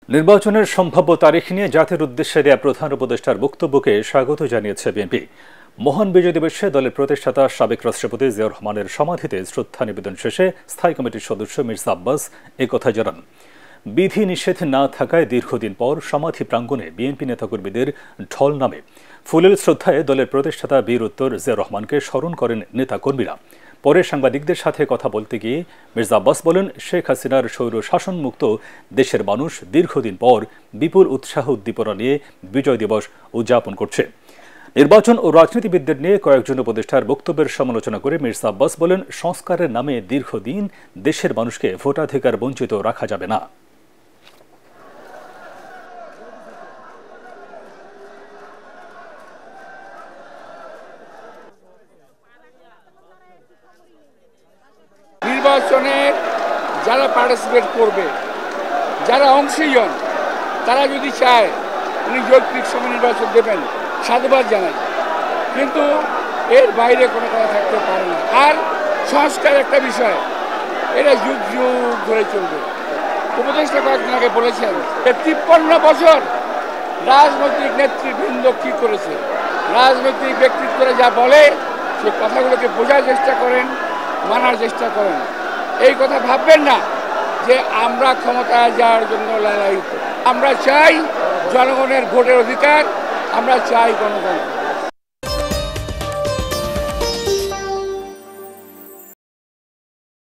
নির্বাচনের সম্ভাব্য তারিখ নিয়ে জাতির উদ্দেশ্যে দেয়া প্রধান উপদেষ্টার বক্তব্যকে স্বাগত জানিয়েছে বিএনপি। মহান বিজয় দিবসে দলের প্রতিষ্ঠাতা সাবেক রাষ্ট্রপতি জিয়াউর রহমানের সমাধিতে শ্রদ্ধা নিবেদন শেষে স্থায়ী কমিটির সদস্য মির্জা আব্বাস একথা জানান। বিধি নিষেধ না থাকায় দীর্ঘদিন পর সমাধি প্রাঙ্গণে বিএনপি নেতাকর্মীদের ঢল নামে। ফুলের শ্রদ্ধায় দলের প্রতিষ্ঠাতা বীর উত্তর জিয়াউর রহমানকে স্মরণ করেন নেতাকর্মীরা। পরে সাংবাদিকদের সাথে কথা বলতে গিয়ে মির্জা আব্বাস বলেন, শেখ হাসিনার স্বৈর শাসনমুক্ত দেশের মানুষ দীর্ঘদিন পর বিপুল উৎসাহ উদ্দীপনা নিয়ে বিজয় দিবস উদযাপন করছে। নির্বাচন ও রাজনীতিবিদদের নিয়ে কয়েকজন উপদেষ্টার বক্তব্যের সমালোচনা করে মির্জা আব্বাস বলেন, সংস্কারের নামে দীর্ঘদিন দেশের মানুষকে ভোটাধিকার বঞ্চিত রাখা যাবে না। নির্বাচনে যারা পার্টিসিপেট করবে, যারা অংশীজন, তারা যদি চায় উনি যৌক্তিক সময় নির্বাচন দেবেন, সাধুবাদ জানাই, কিন্তু এর বাইরে কোনো কথা থাকতে পারে না। আর সংস্কার একটা বিষয়, এটা যুগ যুগ ধরে চলবে। উপদেষ্টা কয়েকদিন আগে বলেছেন 53 বছর রাজনৈতিক নেতৃবৃন্দ কি করেছে, রাজনৈতিক ব্যক্তিত্বরা যা বলে সে কথাগুলোকে বোঝার চেষ্টা করেন, মানার চেষ্টা করেন। এই কথা ভাববেন না যে আমরা ক্ষমতায় যাওয়ার জন্য লালায়িত। আমরা চাই জনগণের ভোটের অধিকার, আমরা চাই গণতন্ত্র।